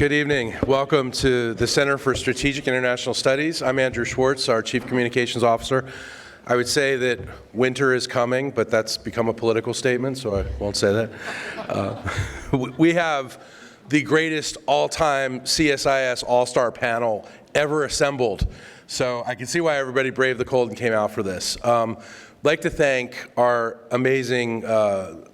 Good evening. Welcome to the Center for Strategic International Studies. I'm Andrew Schwartz, our Chief Communications Officer. I would say that winter is coming, but that's become a political statement, so I won't say that. We have the greatest all-time CSIS all-star panel ever assembled, so I can see why everybody braved the cold and came out for this. I'd like to thank our amazing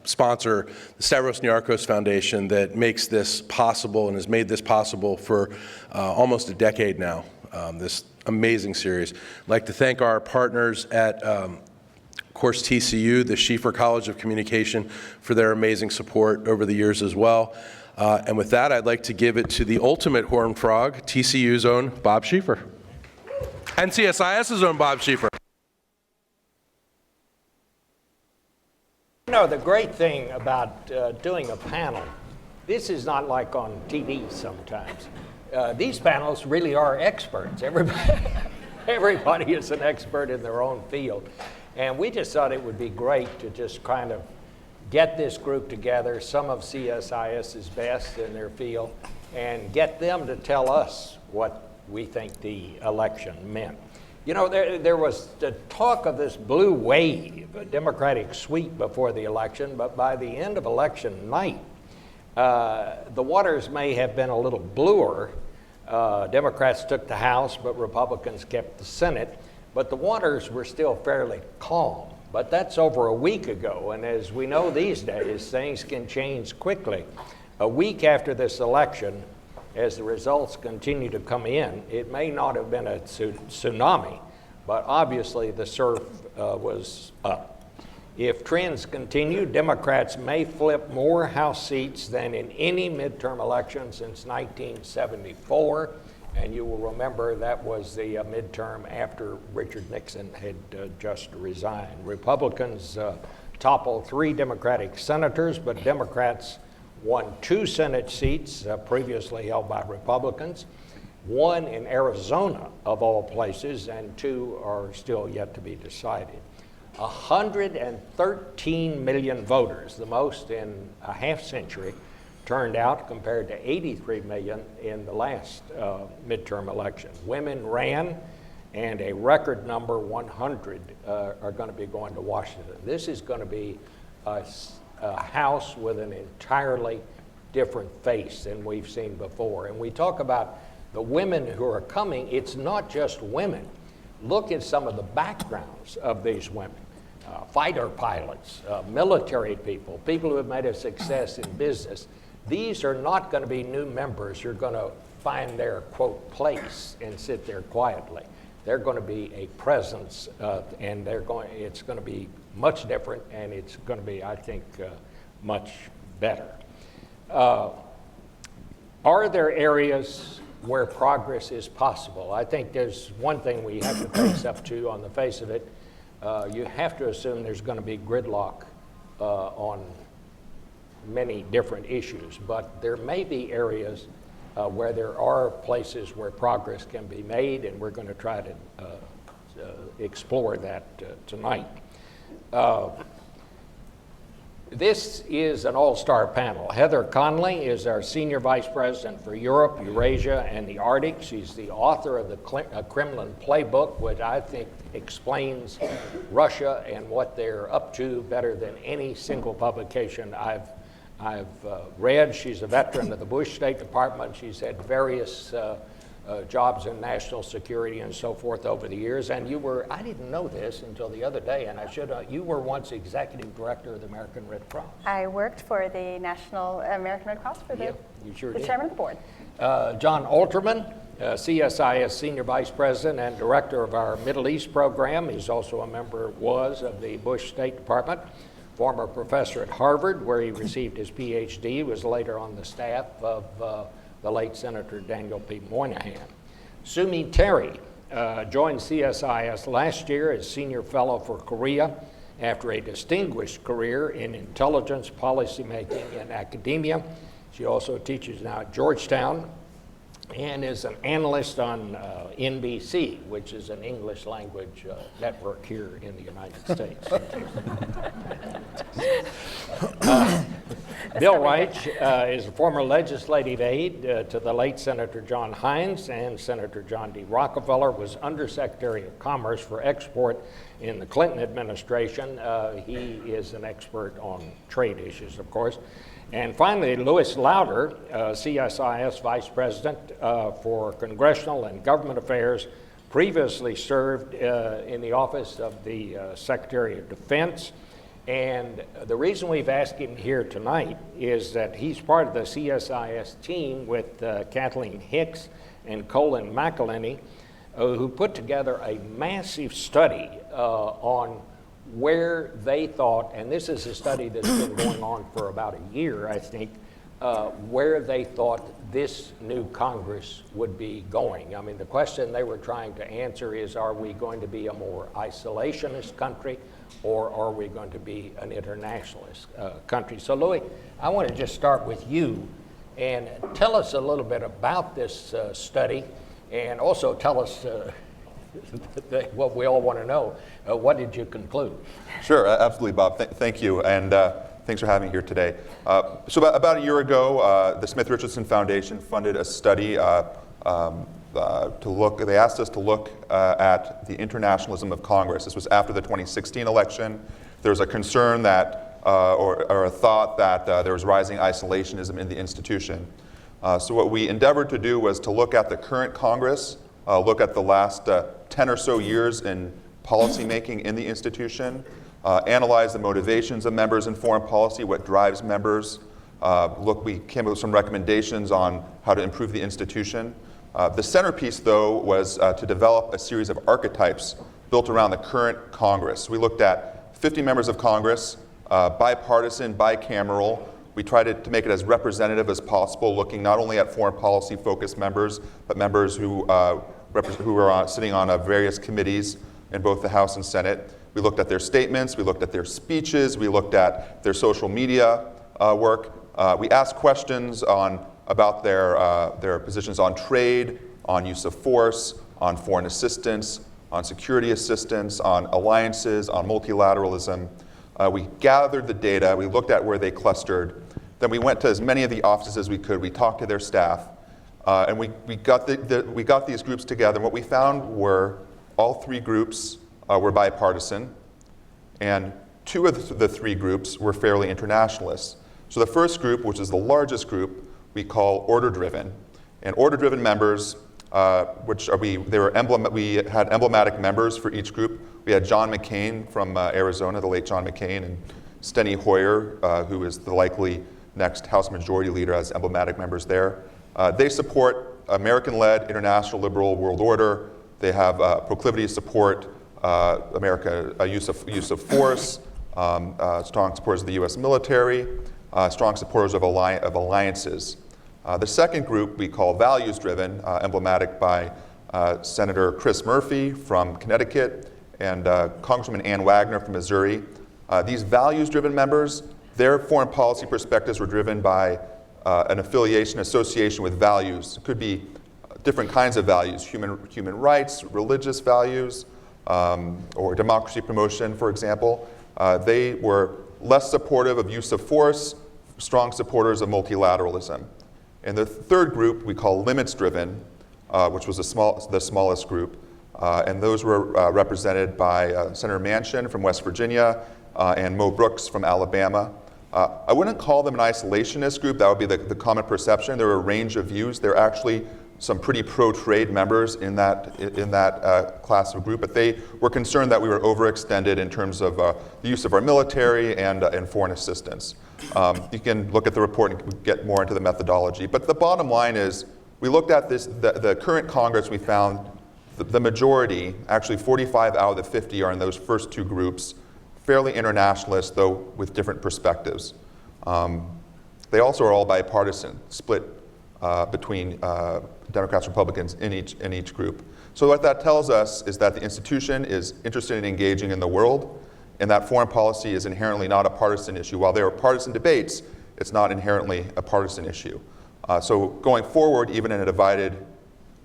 sponsor, the Stavros Niarchos Foundation, that makes this possible and has made this possible for almost a decade now, this amazing series. I'd like to thank our partners at course TCU, the Schieffer College of Communication, for their amazing support over the years as well. And with that, I'd like to give it to the ultimate horned frog, TCU's own Bob Schieffer, and CSIS's own Bob Schieffer. You know, the great thing about doing a panel, this is not like on TV sometimes. These panels really are experts. Everybody is an expert in their own field. And we just thought it would be great to just kind of get this group together, some of CSIS's best in their field, and get them to tell us what we think the election meant. You know, there was the talk of this blue wave, a Democratic sweep before the election, but by the end of election night, the waters may have been a little bluer. Democrats took the House, but Republicans kept the Senate, but the waters were still fairly calm. But that's over a week ago, and as we know these days, things can change quickly. A week after this election, as the results continue to come in, it may not have been a tsunami, but obviously the surf was up. If trends continue, Democrats may flip more House seats than in any midterm election since 1974, and you will remember that was the midterm after Richard Nixon had just resigned. Republicans toppled 3 Democratic senators, but Democrats won 2 Senate seats previously held by Republicans, 1 in Arizona of all places, and 2 are still yet to be decided. 113 million voters, the most in a half century, turned out compared to 83 million in the last midterm election. Women ran, and a record number, 100, are going to be going to Washington. This is going to be a House with an entirely different face than we've seen before. And we talk about the women who are coming. It's not just women. Look at some of the backgrounds of these women. Fighter pilots, military people, people who have made a success in business. These are not going to be new members who are going to find their, quote, place and sit there quietly. They're going to be a presence, and it's going to be much different, and it's going to be, I think, much better. Are there areas where progress is possible? I think there's one thing we have to face up to on the face of it. You have to assume there's going to be gridlock on many different issues, but there may be areas where there are places where progress can be made, and we're going to try to explore that tonight. This is an all-star panel. Heather Conley is our Senior Vice President for Europe, Eurasia, and the Arctic. She's the author of the Kremlin Playbook, which I think explains Russia and what they're up to better than any single publication I've read. She's a veteran of the Bush State Department. She's had various jobs in national security and so forth over the years. And you were, I didn't know this until the other day, and I should you were once executive director of the American Red Cross. I worked for the National American Red Cross for the chairman of the board. John Alterman, CSIS Senior Vice President and Director of our Middle East program. He's also a member, of the Bush State Department. Former professor at Harvard, where he received his PhD, was later on the staff of the late Senator Daniel P. Moynihan. Sumi Terry joined CSIS last year as Senior Fellow for Korea after a distinguished career in intelligence policymaking and academia. She also teaches now at Georgetown and is an analyst on NBC, which is an English language network here in the United States. Bill Reich is a former legislative aide to the late Senator John Hines, and Senator John D. Rockefeller was Undersecretary of Commerce for Export in the Clinton administration. He is an expert on trade issues, of course. And finally, Louis Lauder, CSIS Vice President for Congressional and Government Affairs, previously served in the office of the Secretary of Defense. And the reason we've asked him here tonight is that he's part of the CSIS team with Kathleen Hicks and Colin McElhenney, who put together a massive study on where they thought, and this is a study that's been going on for about a year, I think, where they thought this new Congress would be going. I mean, the question they were trying to answer is, are we going to be a more isolationist country, or are we going to be an internationalist country? So, Louis, I want to just start with you and tell us a little bit about this study, and also tell us what we all want to know. What did you conclude? Sure, absolutely, Bob. Thank you, and thanks for having me here today. So about a year ago, the Smith Richardson Foundation funded a study they asked us to look at the internationalism of Congress. This was after the 2016 election. There was a concern that, or a thought that there was rising isolationism in the institution. So what we endeavored to do was to look at the current Congress, look at the last 10 or so years in policymaking in the institution, analyze the motivations of members in foreign policy, what drives members. We came up with some recommendations on how to improve the institution. The centerpiece, though, was to develop a series of archetypes built around the current Congress. We looked at 50 members of Congress, bipartisan, bicameral. We tried to make it as representative as possible, looking not only at foreign policy-focused members, but members who are sitting on various committees in both the House and Senate. We looked at their statements, we looked at their speeches, we looked at their social media work. We asked questions about their positions on trade, on use of force, on foreign assistance, on security assistance, on alliances, on multilateralism. We gathered the data, we looked at where they clustered, then we went to as many of the offices as we could, we talked to their staff, and we got these groups together, and what we found were all three groups were bipartisan, and two of the three groups were fairly internationalist. So the first group, which is the largest group, we call order-driven. And order-driven members, we had emblematic members for each group. We had John McCain from Arizona, the late John McCain, and Steny Hoyer, who is the likely next House Majority Leader, as emblematic members there. They support American-led international liberal world order. They have proclivity to support use of force, strong supporters of the U.S. military, strong supporters of alliances. The second group we call values-driven, emblematic by Senator Chris Murphy from Connecticut and Congresswoman Ann Wagner from Missouri. These values-driven members, their foreign policy perspectives were driven by an association with values. It could be different kinds of values, human rights, religious values, or democracy promotion, for example. They were less supportive of use of force, strong supporters of multilateralism. And the third group we call limits-driven, which was the smallest group, and those were represented by Senator Manchin from West Virginia and Mo Brooks from Alabama. I wouldn't call them an isolationist group. That would be the common perception. There were a range of views. There are actually some pretty pro-trade members in that class of group, but they were concerned that we were overextended in terms of the use of our military and foreign assistance. You can look at the report and get more into the methodology. But the bottom line is, we looked at the current Congress, we found the majority, actually 45 out of the 50 are in those first two groups, fairly internationalist, though with different perspectives. They also are all bipartisan, split between Democrats and Republicans in each group. So what that tells us is that the institution is interested in engaging in the world, and that foreign policy is inherently not a partisan issue. While there are partisan debates, it's not inherently a partisan issue. So going forward, even in a divided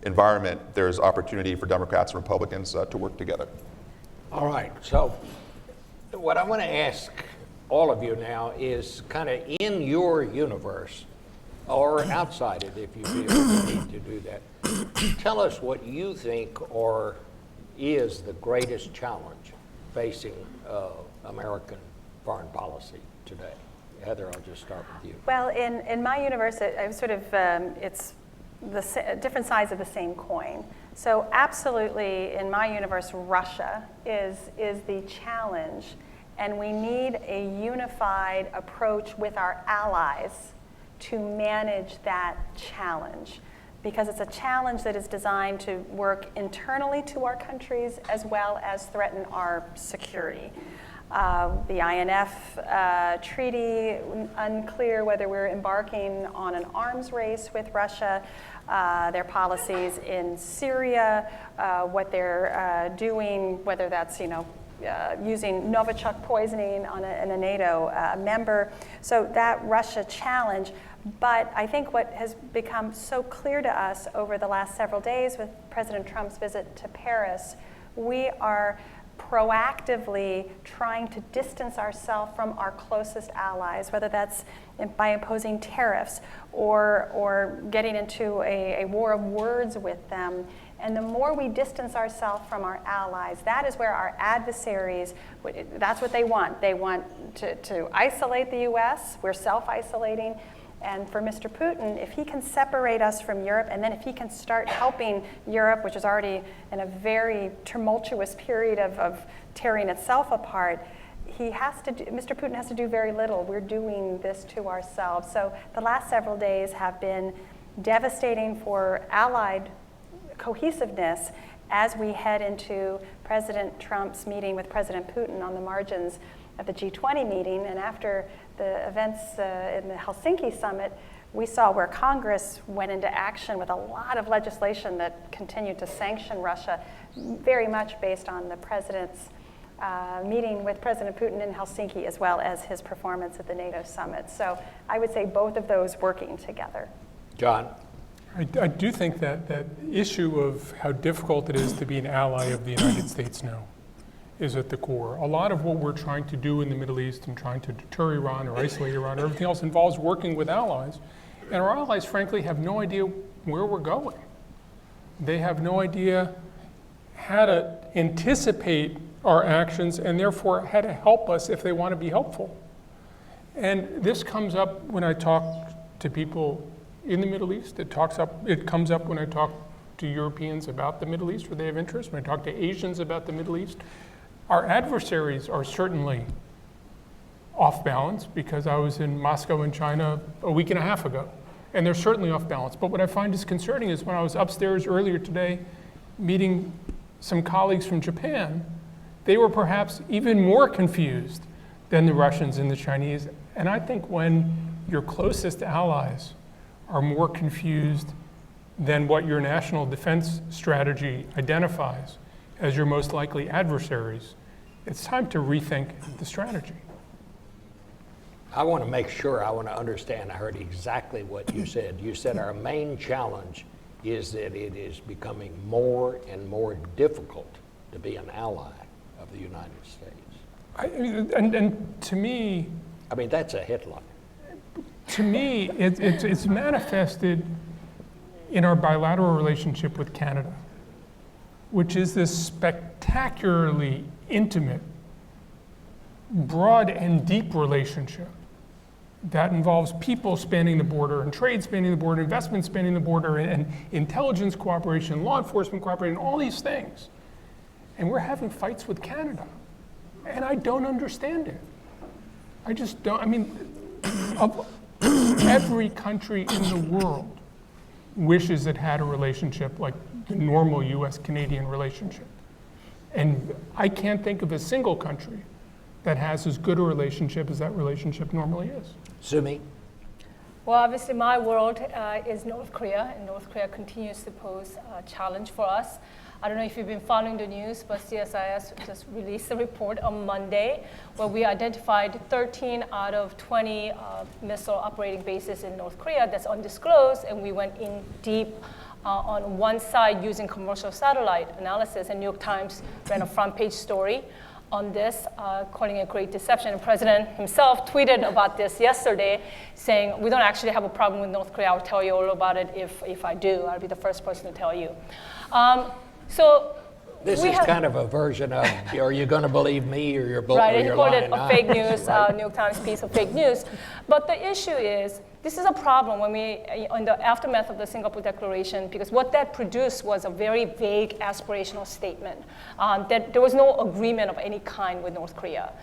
environment, there's opportunity for Democrats and Republicans to work together. All right, so what I want to ask all of you now is kind of in your universe, or outside it if you feel you need to do that, tell us what you think is the greatest challenge facing American foreign policy today. Heather, I'll just start with you. Well, in my universe, I'm sort of, it's different sides of the same coin. So absolutely, in my universe, Russia is the challenge, and we need a unified approach with our allies to manage that challenge, because it's a challenge that is designed to work internally to our countries as well as threaten our security. The INF treaty, unclear whether we're embarking on an arms race with Russia, their policies in Syria, what they're doing, whether that's, using Novichok poisoning on a NATO member. So that Russia challenge. But I think what has become so clear to us over the last several days with President Trump's visit to Paris, we are proactively trying to distance ourselves from our closest allies, whether that's by imposing tariffs or getting into a war of words with them. And the more we distance ourselves from our allies, that is where our adversaries, that's what they want. They want to isolate the US. We're self-isolating. And for Mr. Putin, if he can separate us from Europe, and then if he can start helping Europe, which is already in a very tumultuous period of tearing itself apart, Mr. Putin has to do very little. We're doing this to ourselves. So the last several days have been devastating for allied cohesiveness as we head into President Trump's meeting with President Putin on the margins of the G20 meeting. And after the events in the Helsinki summit, we saw where Congress went into action with a lot of legislation that continued to sanction Russia, very much based on the president's meeting with President Putin in Helsinki, as well as his performance at the NATO summit. So I would say both of those working together. John? I do think that issue of how difficult it is to be an ally of the United States now is at the core. A lot of what we're trying to do in the Middle East and trying to deter Iran or isolate Iran or everything else involves working with allies. And our allies, frankly, have no idea where we're going. They have no idea how to anticipate our actions and therefore how to help us if they want to be helpful. And this comes up when I talk to people in the Middle East. It comes up when I talk to Europeans about the Middle East, where they have interest, when I talk to Asians about the Middle East. Our adversaries are certainly off balance, because I was in Moscow in China a week and a half ago, and they're certainly off balance. But what I find disconcerting is when I was upstairs earlier today meeting some colleagues from Japan, they were perhaps even more confused than the Russians and the Chinese. And I think when your closest allies are more confused than what your national defense strategy identifies as your most likely adversaries, it's time to rethink the strategy. I want to make sure I want to understand. I heard exactly what you said. You said our main challenge is that it is becoming more and more difficult to be an ally of the United States. And to me, I mean, that's a headline. To me, it's manifested in our bilateral relationship with Canada, which is this spectacularly intimate, broad and deep relationship that involves people spanning the border and trade spanning the border, investment spanning the border, and intelligence cooperation, law enforcement cooperation, all these things. And we're having fights with Canada. And I don't understand it. I just don't. I mean, of every country in the world wishes it had a relationship like the normal US-Canadian relationship. And I can't think of a single country that has as good a relationship as that relationship normally is. Sumi? Well, obviously my world is North Korea, and North Korea continues to pose a challenge for us. I don't know if you've been following the news, but CSIS just released a report on Monday where we identified 13 out of 20 missile operating bases in North Korea that's undisclosed, and we went in deep on one side using commercial satellite analysis, and New York Times ran a front page story on this, calling it great deception. The president himself tweeted about this yesterday, saying, we don't actually have a problem with North Korea. I'll tell you all about it if I do. I'll be the first person to tell you. This is kind of a version of, are you going to believe me or you're right, or and he you're called lying? it a fake news, New York Times piece of fake news. But the issue is, this is a problem when in the aftermath of the Singapore Declaration, because what that produced was a very vague aspirational statement, that there was no agreement of any kind with North Korea.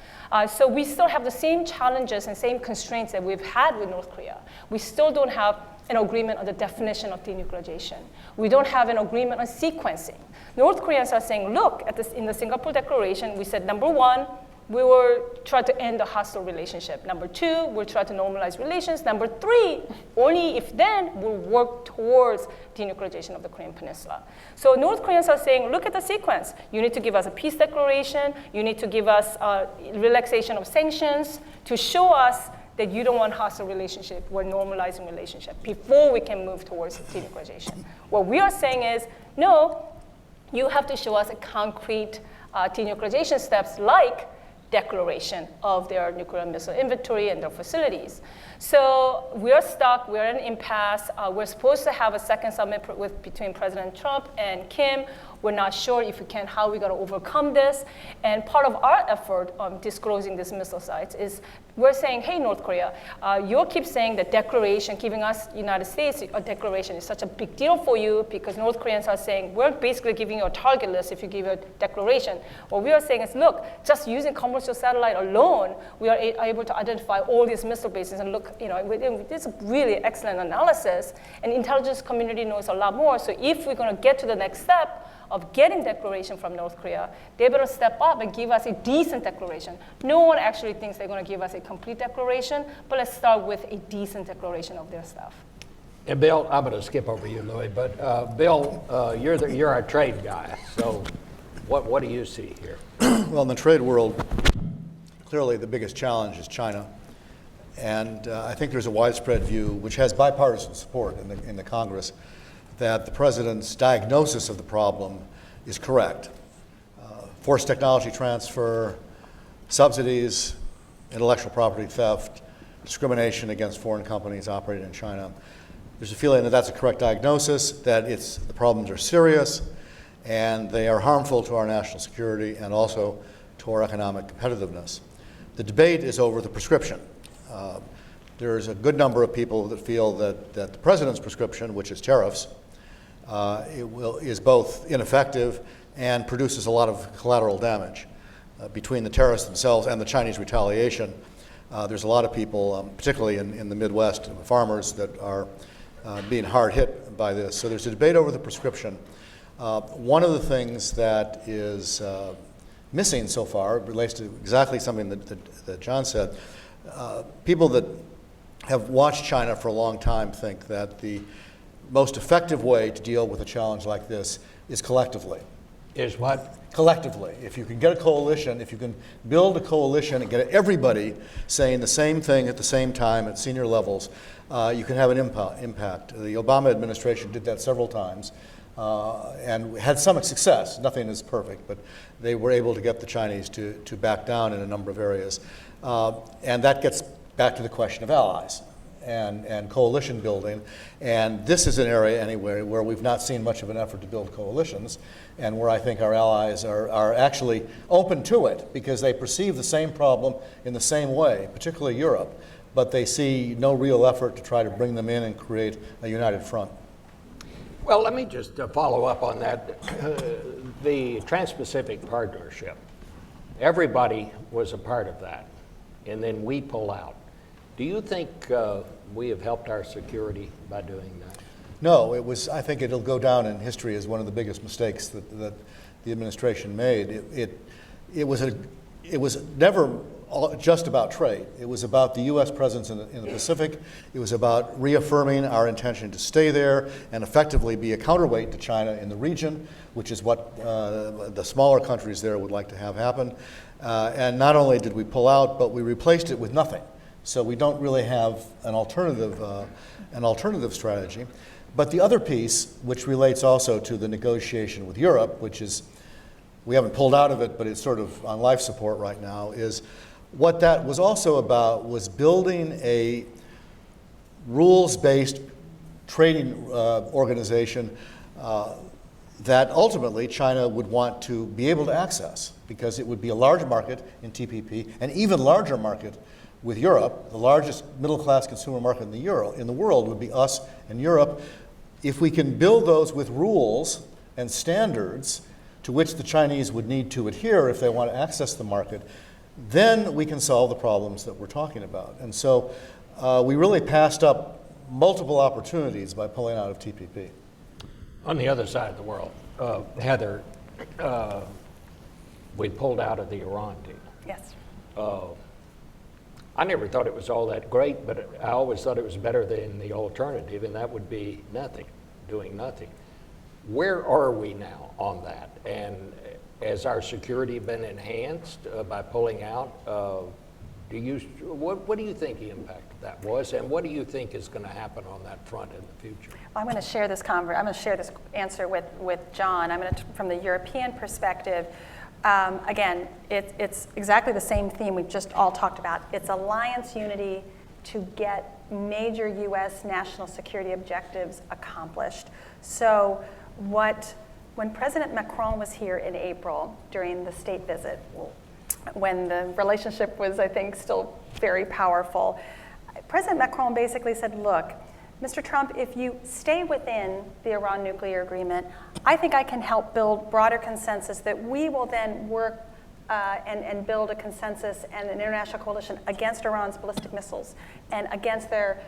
So we still have the same challenges and same constraints that we've had with North Korea. We still don't have an agreement on the definition of denuclearization. We don't have an agreement on sequencing. North Koreans are saying, look, in the Singapore Declaration, we said, number one, we will try to end the hostile relationship. Number two, we'll try to normalize relations. Number three, only if then we'll work towards denuclearization of the Korean Peninsula. So North Koreans are saying, look at the sequence. You need to give us a peace declaration. You need to give us relaxation of sanctions to show us that you don't want hostile relationship, we're normalizing relationship before we can move towards denuclearization. What we are saying is, no, you have to show us a concrete denuclearization steps like declaration of their nuclear missile inventory and their facilities. So we're stuck, we're in an impasse. We're supposed to have a second summit between President Trump and Kim. We're not sure if we can, how we're going to overcome this. And part of our effort on disclosing these missile sites is we're saying, hey, North Korea, you keep saying that declaration, giving us, United States, a declaration is such a big deal for you because North Koreans are saying, we're basically giving you a target list if you give a declaration. What we are saying is, look, just using commercial satellite alone, we are able to identify all these missile bases and look, this is really excellent analysis, and intelligence community knows a lot more. So if we're going to get to the next step of getting declaration from North Korea, they better step up and give us a decent declaration. No one actually thinks they're going to give us a complete declaration, but let's start with a decent declaration of their stuff. And Bill, I'm going to skip over you, Louis, but Bill, you're our trade guy, so what do you see here? Well, in the trade world, clearly the biggest challenge is China. And I think there's a widespread view, which has bipartisan support in the Congress, that the president's diagnosis of the problem is correct. Forced technology transfer, subsidies, intellectual property theft, discrimination against foreign companies operating in China. There's a feeling that that's a correct diagnosis, that the problems are serious, and they are harmful to our national security and also to our economic competitiveness. The debate is over the prescription. There's a good number of people that feel that the president's prescription, which is tariffs, is both ineffective and produces a lot of collateral damage. Between the tariffs themselves and the Chinese retaliation, there's a lot of people, particularly in the Midwest, farmers that are being hard hit by this. So there's a debate over the prescription. One of the things that is missing so far relates to exactly something that John said. People that have watched China for a long time think that the most effective way to deal with a challenge like this is collectively. Is what? Collectively. If you can get a coalition, if you can build a coalition and get everybody saying the same thing at the same time at senior levels, you can have an impact. The Obama administration did that several times and had some success. Nothing is perfect, but they were able to get the Chinese to back down in a number of areas. And that gets back to the question of allies and coalition building. And this is an area anyway where we've not seen much of an effort to build coalitions, and where I think our allies are actually open to it because they perceive the same problem in the same way, particularly Europe, but they see no real effort to try to bring them in and create a united front. Well, let me just follow up on that. The Trans-Pacific Partnership, everybody was a part of that, and then we pull out. Do you think we have helped our security by doing that? No, I think it'll go down in history as one of the biggest mistakes that the administration made. It was never just about trade. It was about the U.S. presence in the Pacific. It was about reaffirming our intention to stay there and effectively be a counterweight to China in the region, which is what the smaller countries there would like to have happen. And not only did we pull out, but we replaced it with nothing. So we don't really have an alternative strategy. But the other piece, which relates also to the negotiation with Europe, which is, we haven't pulled out of it, but it's sort of on life support right now, is what that was also about was building a rules-based trading organization that ultimately China would want to be able to access, because it would be a large market in TPP, an even larger market with Europe. The largest middle-class consumer market in the world would be us and Europe. If we can build those with rules and standards to which the Chinese would need to adhere if they want to access the market, then we can solve the problems that we're talking about. And so we really passed up multiple opportunities by pulling out of TPP. On the other side of the world, Heather, we pulled out of the Iran deal. Yes. I never thought it was all that great, but I always thought it was better than the alternative, and that would be nothing, doing nothing. Where are we now on that? And has our security been enhanced by pulling out? What do you think the impact of that was, and what do you think is going to happen on that front in the future? Well, I'm going to share this answer with John. I'm going to, from the European perspective. Again, it's exactly the same theme we've just all talked about. It's alliance unity to get major U.S. national security objectives accomplished. So when President Macron was here in April during the state visit, when the relationship was, I think, still very powerful, President Macron basically said, look, Mr. Trump, if you stay within the Iran nuclear agreement, I think I can help build broader consensus that we will then work and build a consensus and an international coalition against Iran's ballistic missiles and against their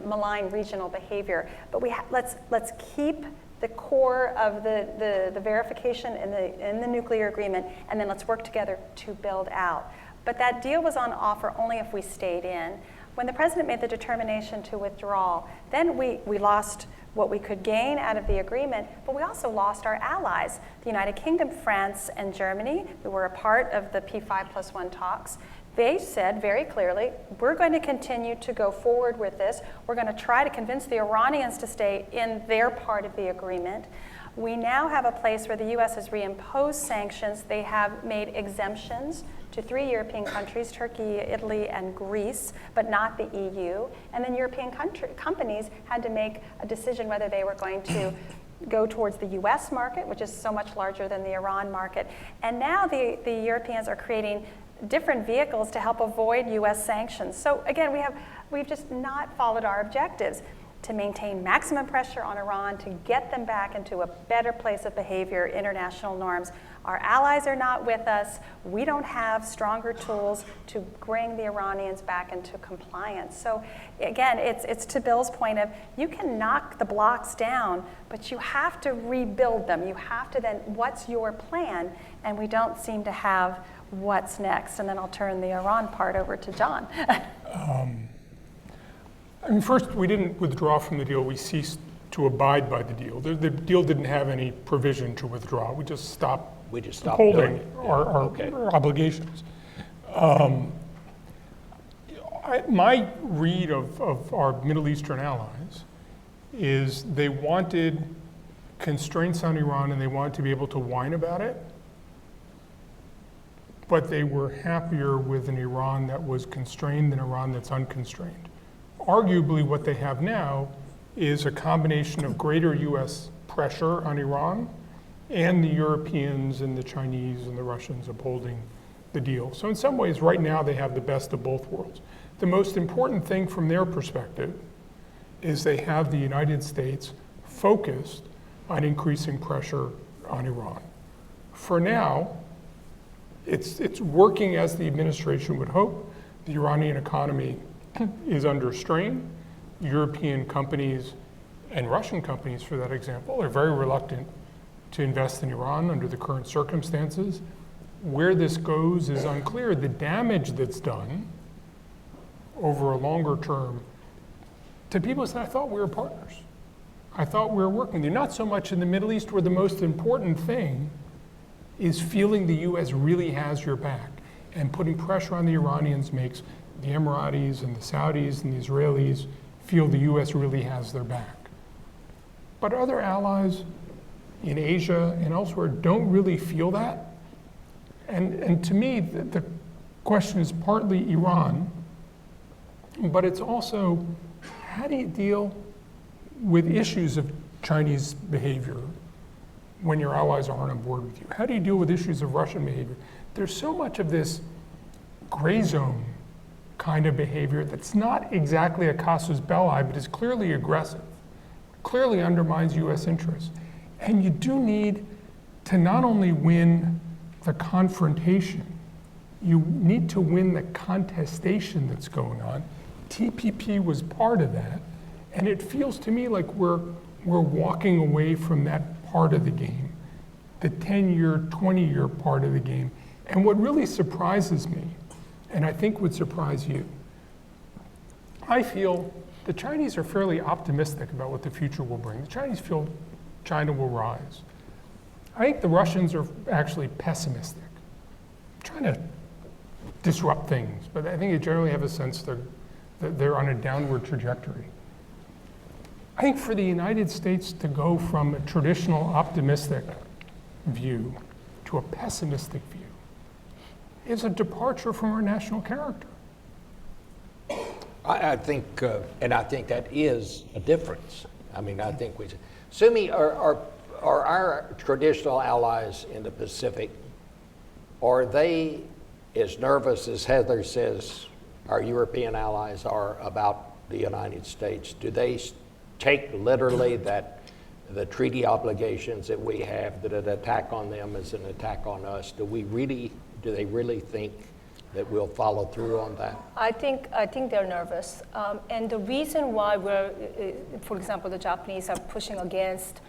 malign regional behavior. But let's keep the core of the verification in the nuclear agreement, and then let's work together to build out. But that deal was on offer only if we stayed in. When the president made the determination to withdraw, then we lost what we could gain out of the agreement, but we also lost our allies. The United Kingdom, France, and Germany, who were a part of the P5+1 talks, they said very clearly, we're going to continue to go forward with this. We're going to try to convince the Iranians to stay in their part of the agreement. We now have a place where the U.S. has reimposed sanctions. They have made exemptions to 3 European countries, Turkey, Italy, and Greece, but not the EU. And then European companies had to make a decision whether they were going to go towards the US market, which is so much larger than the Iran market. And now the Europeans are creating different vehicles to help avoid US sanctions. So again, we've just not followed our objectives to maintain maximum pressure on Iran, to get them back into a better place of behavior, international norms. Our allies are not with us. We don't have stronger tools to bring the Iranians back into compliance. So again, it's to Bill's point of, you can knock the blocks down, but you have to rebuild them. You have to then, what's your plan? And we don't seem to have what's next. And then I'll turn the Iran part over to John. I mean, first, we didn't withdraw from the deal. We ceased to abide by the deal. The deal didn't have any provision to withdraw. We just stopped holding our obligations. My read of our Middle Eastern allies is they wanted constraints on Iran and they wanted to be able to whine about it, but they were happier with an Iran that was constrained than Iran that's unconstrained. Arguably, what they have now is a combination of greater US pressure on Iran and the Europeans and the Chinese and the Russians upholding the deal. So in some ways, right now, they have the best of both worlds. The most important thing from their perspective is they have the United States focused on increasing pressure on Iran. For now, it's working as the administration would hope. The Iranian economy is under strain. European companies and Russian companies, for that example, are very reluctant to invest in Iran under the current circumstances. where this goes is unclear. The damage that's done over a longer term to people is that I thought we were partners. I thought we were working with you. Not so much in the Middle East, where the most important thing is feeling the U.S. really has your back, and putting pressure on the Iranians makes the Emiratis and the Saudis and the Israelis feel the U.S. really has their back. But other allies in Asia and elsewhere don't really feel that. And to me, the question is partly Iran, but it's also, how do you deal with issues of Chinese behavior when your allies aren't on board with you? How do you deal with issues of Russian behavior? There's so much of this gray zone kind of behavior that's not exactly a casus belli, but is clearly aggressive, clearly undermines US interests. And you do need to not only win the confrontation, you need to win the contestation that's going on. TPP was part of that, and it feels to me like we're walking away from that part of the game, the 10-year, 20-year part of the game. And what really surprises me, and I think would surprise you, I feel the Chinese are fairly optimistic about what the future will bring. The Chinese feel China will rise. I think the Russians are actually pessimistic, trying to disrupt things, but I think they generally have a sense that they're on a downward trajectory. I think for the United States to go from a traditional optimistic view to a pessimistic view is a departure from our national character. I think, and I think that is a difference. I mean, I think Sumi, are our traditional allies in the Pacific, are they as nervous as Heather says our European allies are about the United States? Do they take literally that the treaty obligations that we have, that an attack on them is an attack on us? Do they really think that we'll follow through on that? I think they're nervous. And the reason why for example, the Japanese are pushing against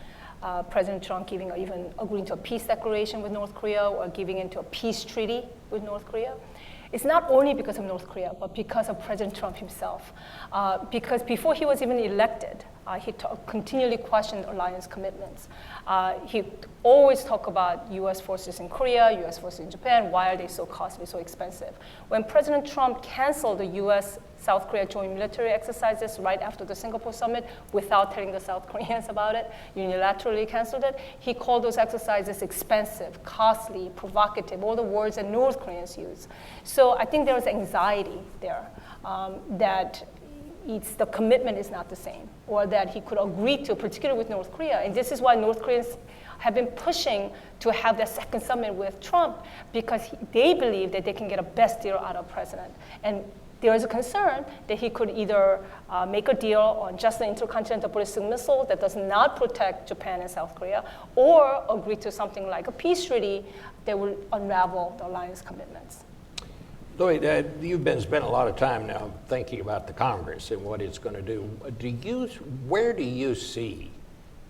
President Trump even agreeing to a peace declaration with North Korea or giving into a peace treaty with North Korea, it's not only because of North Korea, but because of President Trump himself. Because before he was even elected, he continually questioned alliance commitments. He always talked about US forces in Korea, US forces in Japan, why are they so costly, so expensive? When President Trump canceled the US-South Korea joint military exercises right after the Singapore summit without telling the South Koreans about it, unilaterally canceled it, he called those exercises expensive, costly, provocative, all the words that North Koreans use. So I think there is anxiety there that the commitment is not the same, or that he could agree to, particularly with North Korea. And this is why North Koreans have been pushing to have that second summit with Trump, because they believe that they can get a best deal out of president. And there is a concern that he could either make a deal on just an intercontinental ballistic missile that does not protect Japan and South Korea, or agree to something like a peace treaty that will unravel the alliance commitments. Lloyd, you've spent a lot of time now thinking about the Congress and what it's going to do. Where do you see,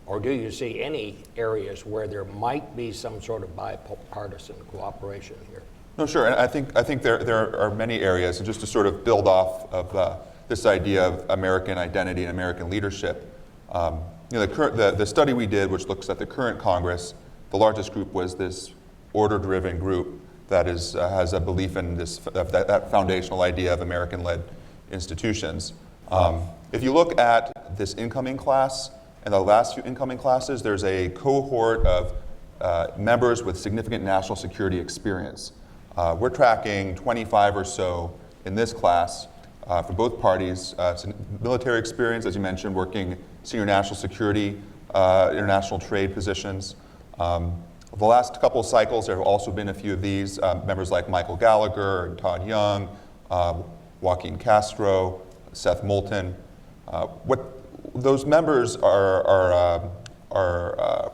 or do you see any areas where there might be some sort of bipartisan cooperation here? No, sure. And I think there are many areas, and just to sort of build off of this idea of American identity and American leadership. The study we did, which looks at the current Congress, the largest group was this order-driven group that has a belief in that foundational idea of American-led institutions. If you look at this incoming class and the last few incoming classes, there's a cohort of members with significant national security experience. We're tracking 25 or so in this class for both parties. Military experience, as you mentioned, working senior national security, international trade positions. The last couple of cycles, there have also been a few of these, members like Michael Gallagher and Todd Young, Joaquin Castro, Seth Moulton. Those members are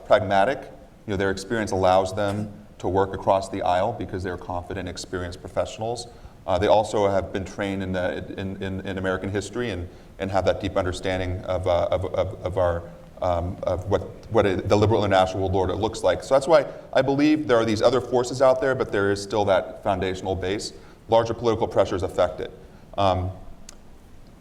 pragmatic. Their experience allows them to work across the aisle because they're confident, experienced professionals. They also have been trained in American history and have that deep understanding of of what the liberal international world order looks like. So that's why I believe there are these other forces out there, but there is still that foundational base. Larger political pressures affect it.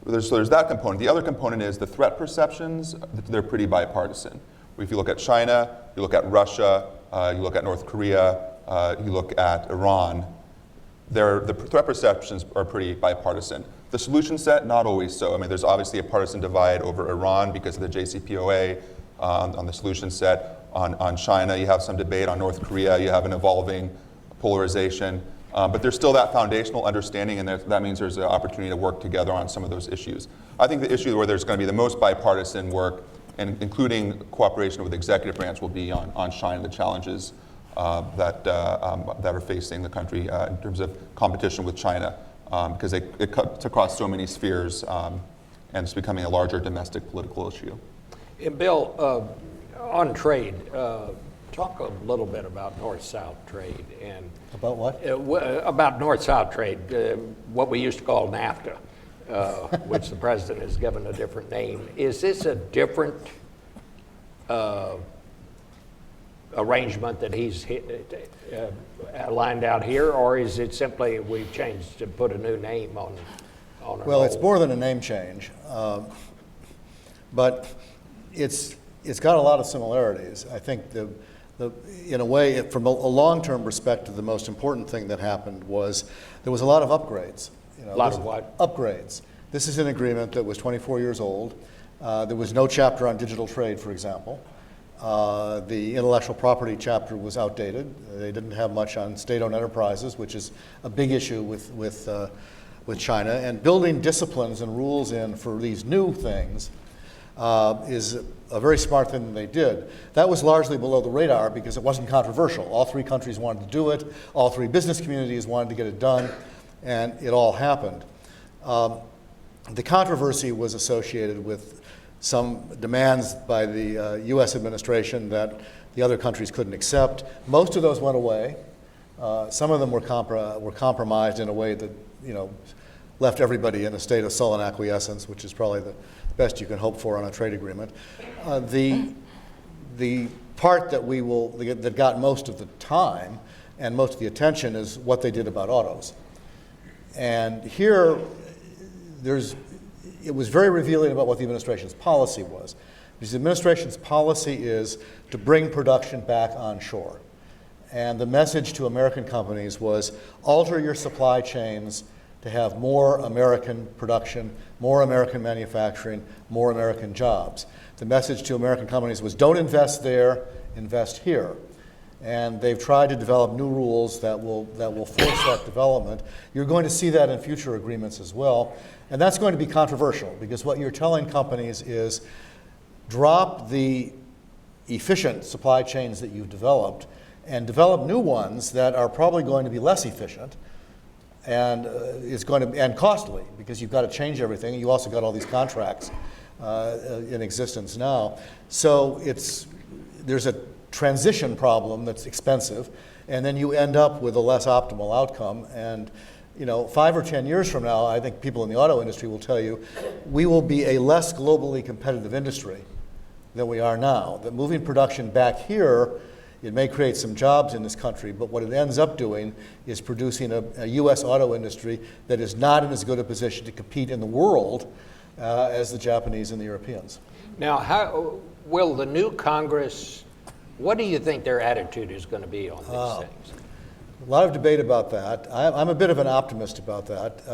There's that component. The other component is the threat perceptions. They're pretty bipartisan. If you look at China, you look at Russia, you look at North Korea, you look at Iran, the threat perceptions are pretty bipartisan. The solution set, not always so. I mean, there's obviously a partisan divide over Iran because of the JCPOA on the solution set. On China, you have some debate. On North Korea, you have an evolving polarization. But there's still that foundational understanding, and that means there's an opportunity to work together on some of those issues. I think the issue where there's going to be the most bipartisan work, and including cooperation with the executive branch, will be on China, the challenges that are facing the country in terms of competition with China, because it cuts across so many spheres, and it's becoming a larger domestic political issue. And Bill, on trade, talk a little bit about North-South trade and About what? about North-South trade, what we used to call NAFTA, which the president has given a different name. Is this a different arrangement that he's lined out here, or is it simply we've changed to put a new name on it? Well, it's more than a name change, but it's got a lot of similarities. I think in a way, from a long-term perspective, the most important thing that happened was there was a lot of upgrades. A lot of what? Upgrades. This is an agreement that was 24 years old. There was no chapter on digital trade, for example. The intellectual property chapter was outdated. They didn't have much on state-owned enterprises, which is a big issue with China. And building disciplines and rules in for these new things is a very smart thing that they did. That was largely below the radar because it wasn't controversial. All three countries wanted to do it. All three business communities wanted to get it done, and it all happened. The controversy was associated with some demands by the U.S. administration that the other countries couldn't accept. Most of those went away. Some of them were compromised in a way that left everybody in a state of sullen acquiescence, which is probably the best you can hope for on a trade agreement. The part that got most of the time and most of the attention is what they did about autos. And here, it was very revealing about what the administration's policy was. Because the administration's policy is to bring production back onshore. And the message to American companies was alter your supply chains to have more American production, more American manufacturing, more American jobs. The message to American companies was don't invest there, invest here. And they've tried to develop new rules that will force that development. You're going to see that in future agreements as well. And that's going to be controversial because what you're telling companies is drop the efficient supply chains that you've developed and develop new ones that are probably going to be less efficient and and costly because you've got to change everything. You also got all these contracts in existence now. So there's a transition problem that's expensive, and then you end up with a less optimal outcome. And 5 or 10 years from now, I think people in the auto industry will tell you, we will be a less globally competitive industry than we are now. That moving production back here, it may create some jobs in this country, but what it ends up doing is producing a U.S. auto industry that is not in as good a position to compete in the world as the Japanese and the Europeans. Now, how will the new Congress, what do you think their attitude is going to be on these things? A lot of debate about that. I'm a bit of an optimist about that.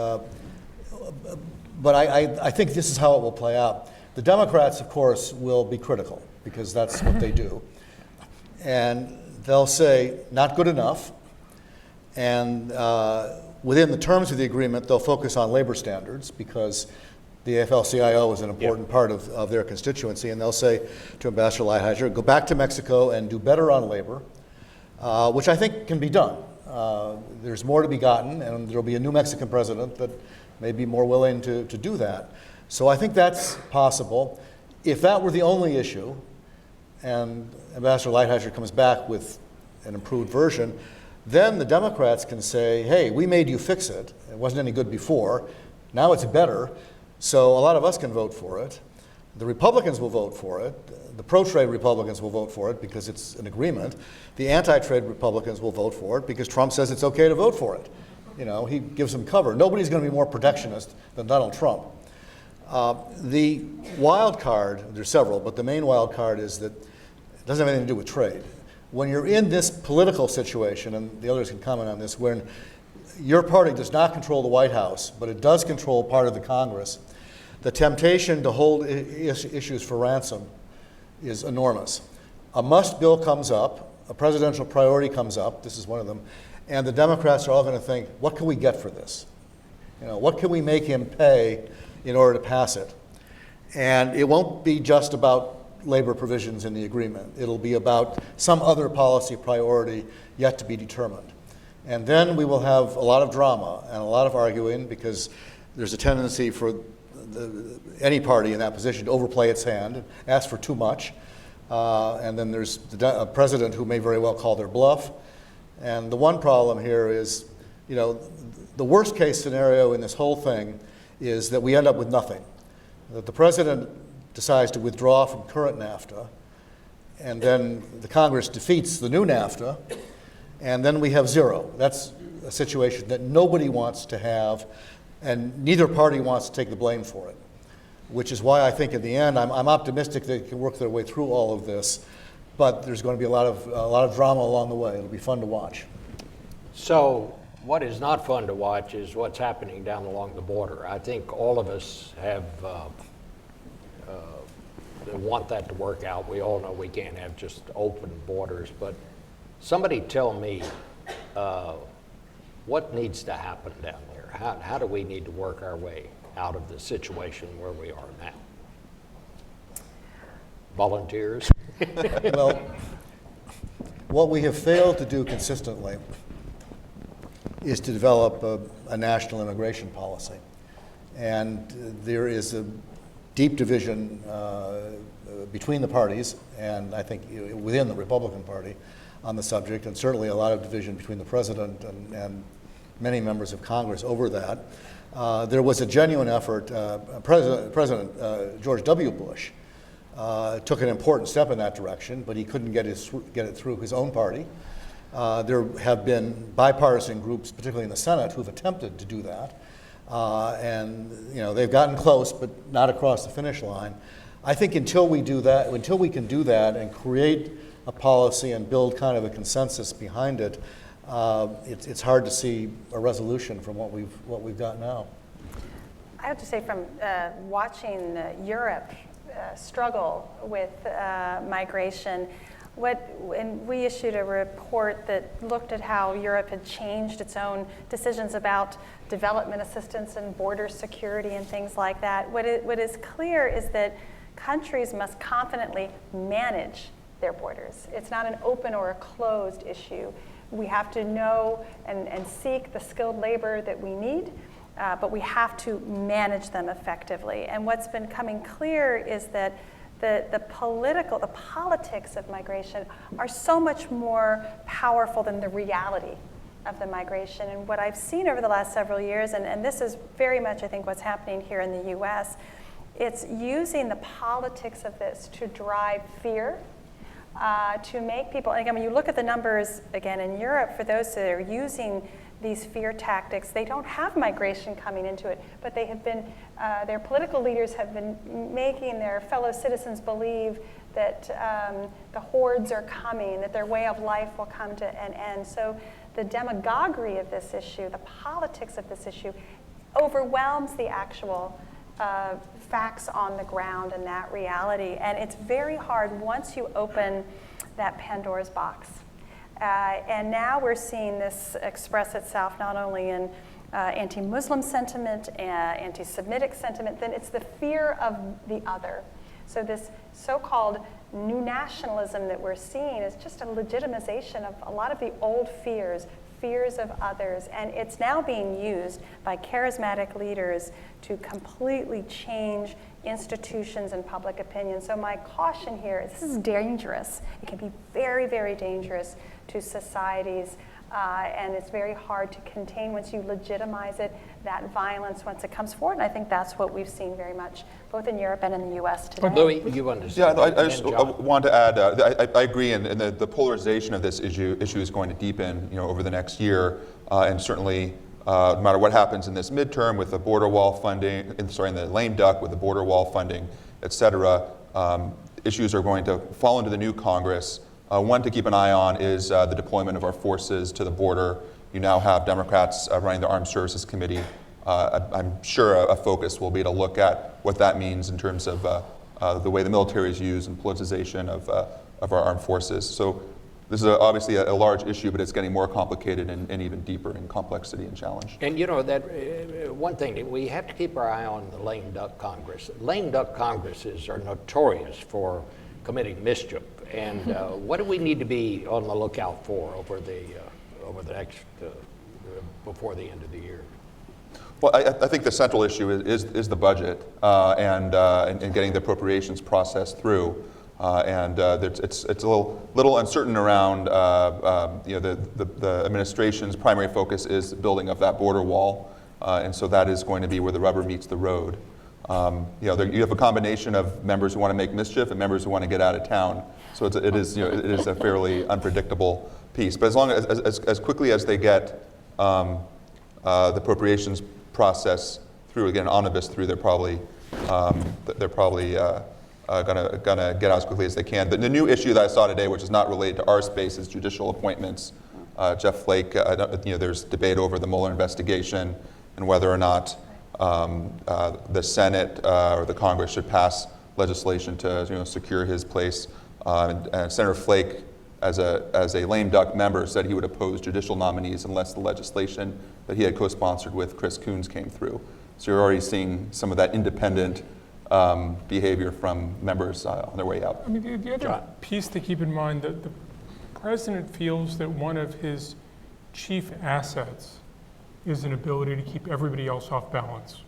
But I think this is how it will play out. The Democrats, of course, will be critical because that's what they do. And they'll say, not good enough. And within the terms of the agreement, they'll focus on labor standards because the AFL-CIO is an important part of their constituency. And they'll say to Ambassador Lighthizer, go back to Mexico and do better on labor, which I think can be done. There's more to be gotten, and there'll be a new Mexican president that may be more willing to do that. So I think that's possible. If that were the only issue, and Ambassador Lighthizer comes back with an improved version, then the Democrats can say, hey, we made you fix it. It wasn't any good before. Now it's better. So a lot of us can vote for it. The Republicans will vote for it. The pro-trade Republicans will vote for it because it's an agreement. The anti-trade Republicans will vote for it because Trump says it's okay to vote for it. You know, he gives them cover. Nobody's going to be more protectionist than Donald Trump. The wild card, there's several, but the main wild card is that it doesn't have anything to do with trade. When you're in this political situation, and the others can comment on this, when your party does not control the White House, but it does control part of the Congress, the temptation to hold issues for ransom is enormous. A must bill comes up, a presidential priority comes up, this is one of them, and the Democrats are all going to think, what can we get for this? You know, what can we make him pay in order to pass it? And it won't be just about labor provisions in the agreement. It'll be about some other policy priority yet to be determined. And then we will have a lot of drama and a lot of arguing because there's a tendency for any party in that position to overplay its hand and ask for too much. And then there's a president who may very well call their bluff. And the one problem here is, you know, the worst case scenario in this whole thing is that we end up with nothing. That the president decides to withdraw from current NAFTA, and then the Congress defeats the new NAFTA, and then we have zero. That's a situation that nobody wants to have, and neither party wants to take the blame for it, which is why I think in the end, I'm optimistic they can work their way through all of this, but there's going to be a lot of drama along the way. It'll be fun to watch. So what is not fun to watch is what's happening down along the border. I think all of us have want that to work out. We all know we can't have just open borders, but somebody tell me what needs to happen down there. How do we need to work our way out of the situation where we are now? Volunteers? Well, what we have failed to do consistently is to develop a national immigration policy. And there is a deep division between the parties, and I think within the Republican Party on the subject, and certainly a lot of division between the president and many members of Congress over that. There was a genuine effort. President George W. Bush took an important step in that direction, but he couldn't get it through his own party. There have been bipartisan groups, particularly in the Senate, who've attempted to do that. And you know, they've gotten close, but not across the finish line. I think until we do that, until we can do that and create a policy and build kind of a consensus behind it, it's hard to see a resolution from what we've got now. I have to say, from watching Europe struggle with migration, and we issued a report that looked at how Europe had changed its own decisions about development assistance and border security and things like that. What is clear is that countries must confidently manage their borders. It's not an open or a closed issue. We have to know and seek the skilled labor that we need, but we have to manage them effectively. And what's been coming clear is that the politics of migration are so much more powerful than the reality of the migration. And what I've seen over the last several years, and this is very much, I think, what's happening here in the US, it's using the politics of this to drive fear, to make people, and again, when you look at the numbers, again, in Europe, for those that are using these fear tactics, they don't have migration coming into it, but they have been, their political leaders have been making their fellow citizens believe that the hordes are coming, that their way of life will come to an end. So the demagoguery of this issue, the politics of this issue, overwhelms the actual facts on the ground and that reality. And it's very hard once you open that Pandora's box. And now we're seeing this express itself not only in anti-Muslim sentiment, anti-Semitic sentiment, then it's the fear of the other. So this so-called new nationalism that we're seeing is just a legitimization of a lot of the old fears of others, and it's now being used by charismatic leaders to completely change institutions and public opinion. So my caution here is this is dangerous. It can be very, very dangerous to societies And it's very hard to contain once you legitimize it, that violence once it comes forward. And I think that's what we've seen very much, both in Europe and in the US today. Louis, you understand? Yeah, no, I just And John. want to add, I agree, and the polarization of this issue is going to deepen, over the next year, and certainly, no matter what happens in this midterm with the border wall funding, in the lame duck with the border wall funding, et cetera, issues are going to fall into the new Congress. One to keep an eye on is the deployment of our forces to the border. You now have Democrats running the Armed Services Committee. I'm sure a focus will be to look at what that means in terms of the way the military is used and politicization of our armed forces. So this is obviously a large issue, but it's getting more complicated and even deeper in complexity and challenge. And that one thing that we have to keep our eye on, the lame duck Congress. Lame duck Congresses are notorious for committing mischief. And what do we need to be on the lookout for over the next before the end of the year? Well, I think the central issue is the budget and getting the appropriations process through. It's a little uncertain around, the administration's primary focus is building up that border wall, and so that is going to be where the rubber meets the road. You have a combination of members who want to make mischief and members who want to get out of town. So it is a fairly unpredictable piece. But as long as quickly as they get the appropriations process through, again, omnibus through, they're probably gonna get out as quickly as they can. The new issue that I saw today, which is not related to our space, is judicial appointments. Jeff Flake, there's debate over the Mueller investigation and whether or not the Senate or the Congress should pass legislation to secure his place. And Senator Flake, as a lame duck member, said he would oppose judicial nominees unless the legislation that he had co-sponsored with Chris Coons came through. So you're already seeing some of that independent behavior from members on their way out. I mean, the other piece to keep in mind, that the president feels that one of his chief assets is an ability to keep everybody else off balance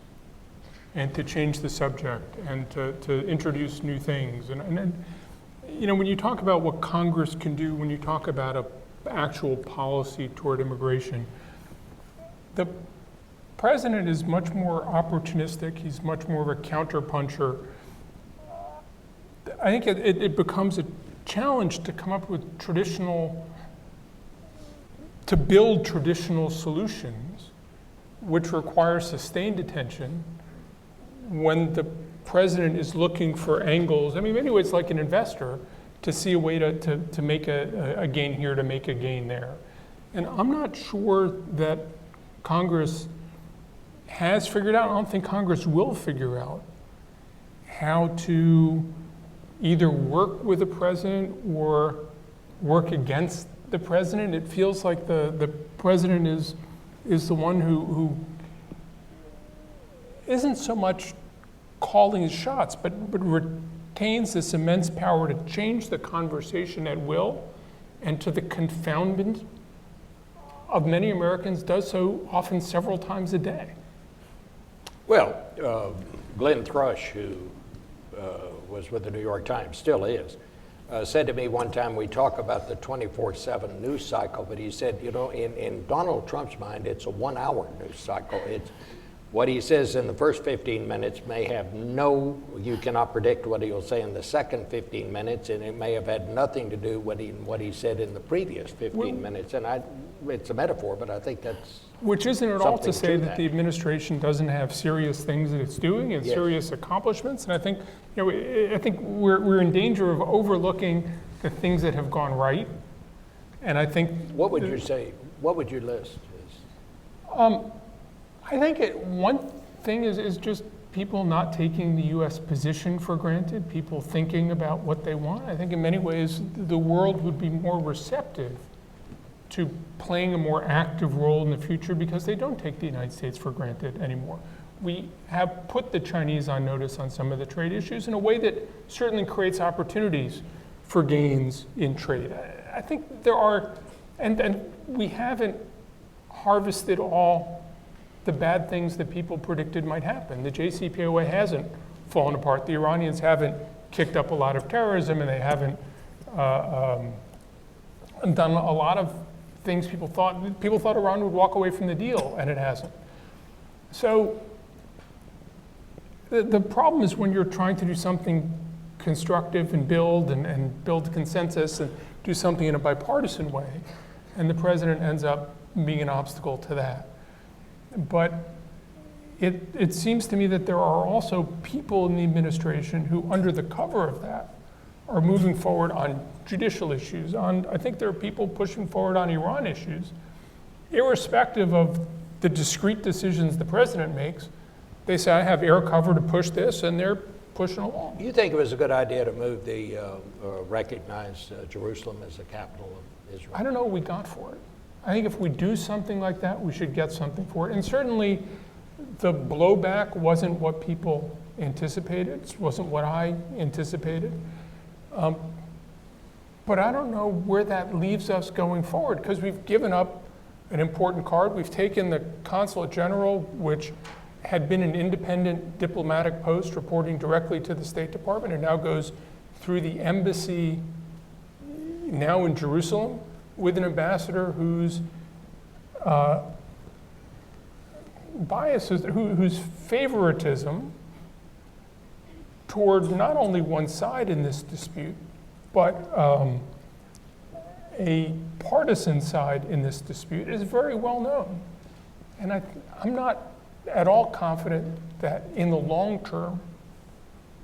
and to change the subject and to introduce new things. And when you talk about what Congress can do, when you talk about an actual policy toward immigration, the president is much more opportunistic. He's much more of a counterpuncher. I think it becomes a challenge to come up with to build traditional solutions, which require sustained attention when the president is looking for angles. I mean, in many ways, like an investor, to see a way to make a gain here, to make a gain there. And I'm not sure that Congress has figured out, I don't think Congress will figure out how to either work with the president or work against the president. It feels like the president is the one who isn't so much calling his shots, but retains this immense power to change the conversation at will, and to the confoundment of many Americans, does so often several times a day. Well, Glenn Thrush, who was with the New York Times, still is, said to me one time, we talk about the 24/7 news cycle, but he said, in Donald Trump's mind, it's a 1 hour news cycle. It's what he says in the first 15 minutes may have you cannot predict what he'll say in the second 15 minutes, and it may have had nothing to do with what he said in the previous 15 minutes. And it's a metaphor, but I think that's Which isn't at all to say that that. the administration doesn't have serious things that it's doing and Yes. serious accomplishments. And I think, I think we're in danger of overlooking the things that have gone right. And I think. What would you say? What would you list? I think one thing is just people not taking the U.S. position for granted, people thinking about what they want. I think in many ways the world would be more receptive to playing a more active role in the future because they don't take the United States for granted anymore. We have put the Chinese on notice on some of the trade issues in a way that certainly creates opportunities for gains in trade. I think there are, and we haven't harvested all the bad things that people predicted might happen. The JCPOA hasn't fallen apart. The Iranians haven't kicked up a lot of terrorism, and they haven't done a lot of things people thought Iran would walk away from the deal, and it hasn't. So the problem is when you're trying to do something constructive and build consensus and do something in a bipartisan way, and the president ends up being an obstacle to that. But it seems to me that there are also people in the administration who, under the cover of that, are moving forward on judicial issues. I think there are people pushing forward on Iran issues, irrespective of the discrete decisions the president makes. They say, I have air cover to push this, and they're pushing along. You think it was a good idea to move recognize Jerusalem as the capital of Israel? I don't know what we got for it. I think if we do something like that, we should get something for it. And certainly, the blowback wasn't what people anticipated. It wasn't what I anticipated. But I don't know where that leaves us going forward, because we've given up an important card. We've taken the Consulate General, which had been an independent diplomatic post reporting directly to the State Department, and now goes through the embassy now in Jerusalem with an ambassador whose biases, whose favoritism toward not only one side in this dispute, but a partisan side in this dispute is very well known. And I'm not at all confident that in the long term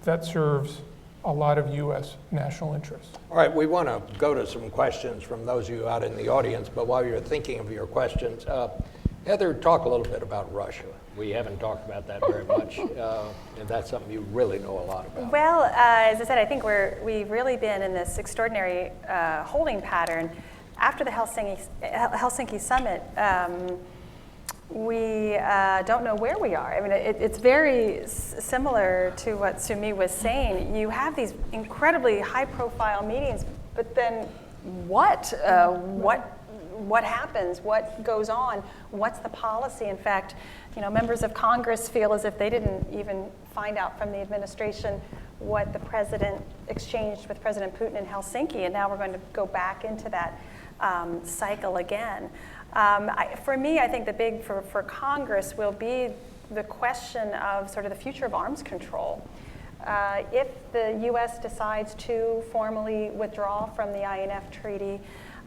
that serves a lot of U.S. national interests. All right, we want to go to some questions from those of you out in the audience, but while you're thinking of your questions, Heather, talk a little bit about Russia. We haven't talked about that very much, and that's something you really know a lot about. Well, as I said, I think we've really been in this extraordinary holding pattern. After the Helsinki summit, we don't know where we are. I mean, it's very similar to what Sumi was saying. You have these incredibly high-profile meetings, but then what? What happens? What goes on? What's the policy? In fact, members of Congress feel as if they didn't even find out from the administration what the president exchanged with President Putin in Helsinki, and now we're going to go back into that cycle again. For me, I think the big for Congress will be the question of sort of the future of arms control. If the U.S. decides to formally withdraw from the INF Treaty,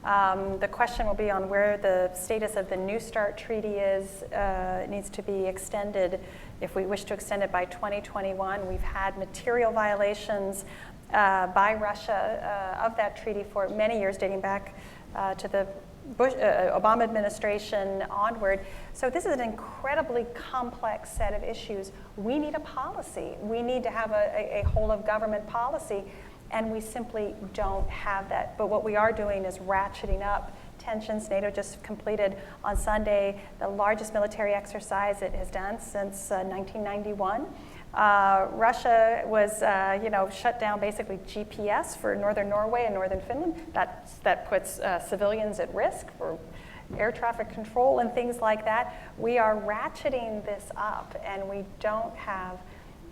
the question will be on where the status of the New START Treaty is. It needs to be extended. If we wish to extend it by 2021, we've had material violations by Russia of that treaty for many years, dating back to the Obama administration onward. So this is an incredibly complex set of issues. We need a policy. We need to have a whole of government policy, and we simply don't have that. But what we are doing is ratcheting up tensions. NATO just completed on Sunday the largest military exercise it has done since 1991. Russia was, shut down basically GPS for northern Norway and northern Finland. That puts civilians at risk for air traffic control and things like that. We are ratcheting this up, and we don't have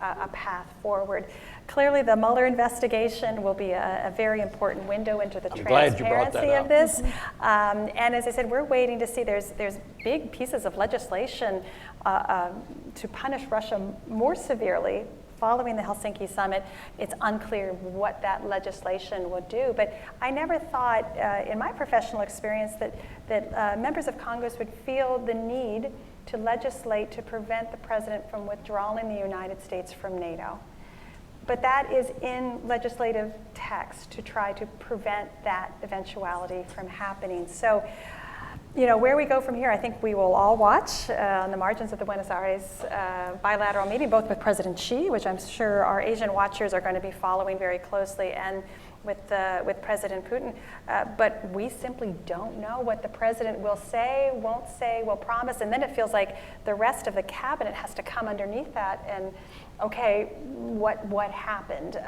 a path forward. Clearly, the Mueller investigation will be a very important window into the transparency of this. And as I said, we're waiting to see. There's big pieces of legislation to punish Russia more severely following the Helsinki summit. It's unclear what that legislation would do. But I never thought, in my professional experience, that members of Congress would feel the need to legislate to prevent the president from withdrawing the United States from NATO. But that is in legislative text to try to prevent that eventuality from happening. So, where we go from here, I think we will all watch on the margins of the Buenos Aires bilateral meeting, both with President Xi, which I'm sure our Asian watchers are going to be following very closely, and with President Putin. But we simply don't know what the president will say, won't say, will promise, and then it feels like the rest of the cabinet has to come underneath that and, okay, what happened?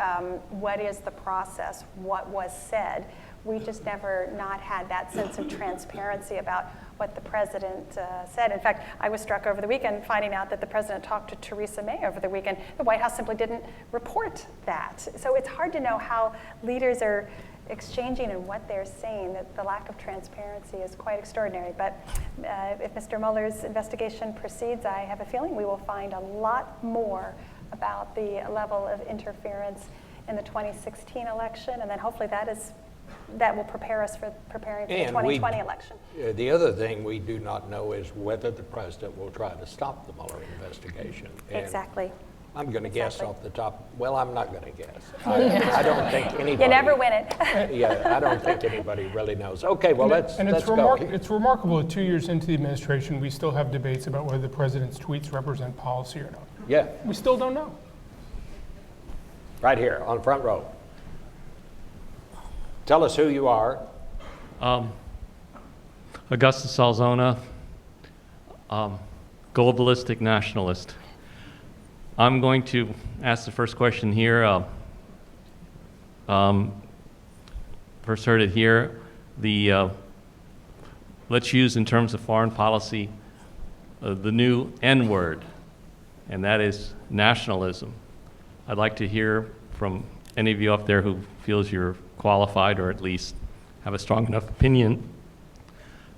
What is the process? What was said? We just never not had that sense of transparency about what the president said. In fact, I was struck over the weekend finding out that the president talked to Theresa May over the weekend. The White House simply didn't report that. So it's hard to know how leaders are exchanging and what they're saying, that the lack of transparency is quite extraordinary. But if Mr. Mueller's investigation proceeds, I have a feeling we will find a lot more about the level of interference in the 2016 election, and then hopefully that will prepare us for preparing for the 2020 election. The other thing we do not know is whether the president will try to stop the Mueller investigation. And Exactly. I'm going to guess Exactly. off the top. Well, I'm not going to guess. I don't think anybody. You never win it. Yeah, I don't think anybody really knows. Okay, well, let's go. It's remarkable that 2 years into the administration, we still have debates about whether the president's tweets represent policy or not. Yeah, We still don't know. right here on the front row. Tell us who you are. Augustus Salzona, globalistic nationalist. I'm going to ask the first question here. First heard it here. Let's use in terms of foreign policy the new N word, and that is nationalism. I'd like to hear from any of you up there who feels you're qualified or at least have a strong enough opinion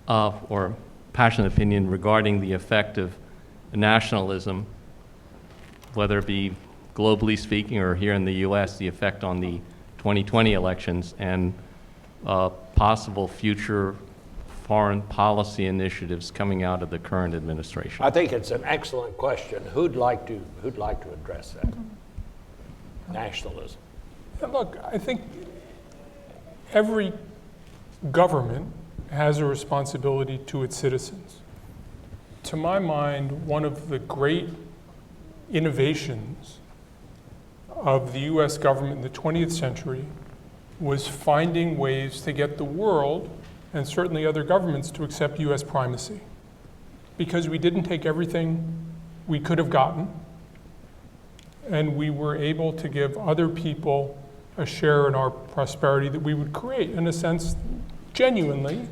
or passionate opinion regarding the effect of nationalism, whether it be globally speaking or here in the U.S., the effect on the 2020 elections and possible future foreign policy initiatives coming out of the current administration. I think it's an excellent question. Who'd like to address that? Nationalism. And look, I think every government has a responsibility to its citizens. To my mind, one of the great innovations of the US government in the 20th century was finding ways to get the world, and certainly other governments, to accept US primacy. Because we didn't take everything we could have gotten, and we were able to give other people a share in our prosperity that we would create, in a sense, genuinely,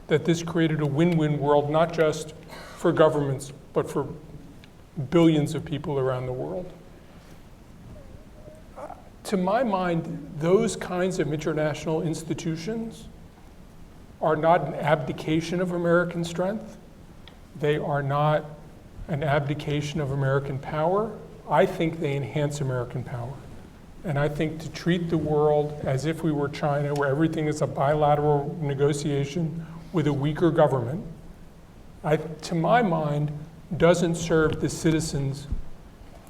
that this created a win-win world, not just for governments, but for billions of people around the world. To my mind, those kinds of international institutions are not an abdication of American strength. They are not an abdication of American power. I think they enhance American power. And I think to treat the world as if we were China, where everything is a bilateral negotiation with a weaker government, to my mind, doesn't serve the citizens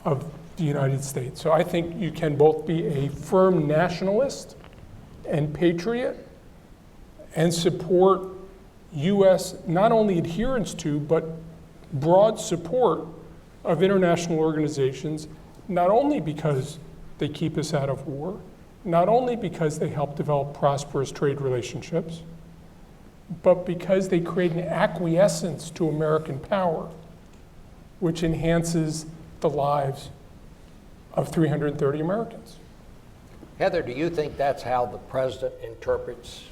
of the United States. So I think you can both be a firm nationalist and patriot and support US not only adherence to, but broad support of international organizations, not only because they keep us out of war, not only because they help develop prosperous trade relationships, but because they create an acquiescence to American power, which enhances the lives of 330 Americans. Heather, do you think that's how the president interprets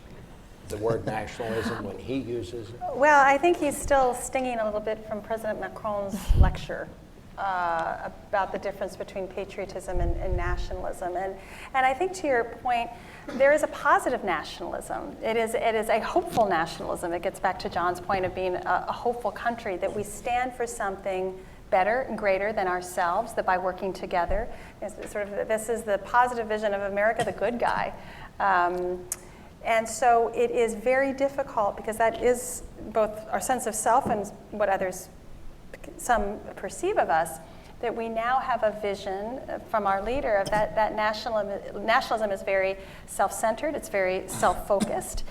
the word nationalism when he uses it? Well, I think he's still stinging a little bit from President Macron's lecture about the difference between patriotism and nationalism. And I think, to your point, there is a positive nationalism. It is a hopeful nationalism. It gets back to John's point of being a hopeful country, that we stand for something better and greater than ourselves, that by working together, this is the positive vision of America, the good guy. And so it is very difficult, because that is both our sense of self and what some perceive of us, that we now have a vision from our leader of that nationalism is very self-centered, it's very self-focused.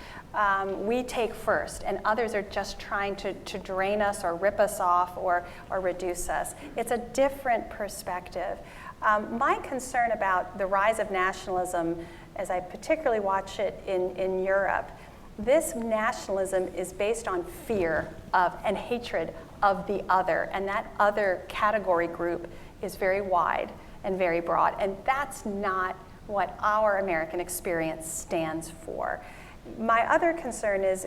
We take first, and others are just trying to drain us or rip us off or reduce us. It's a different perspective. My concern about the rise of nationalism, as I particularly watch it in Europe, this nationalism is based on fear of and hatred of the other, and that other category group is very wide and very broad, and that's not what our American experience stands for. My other concern is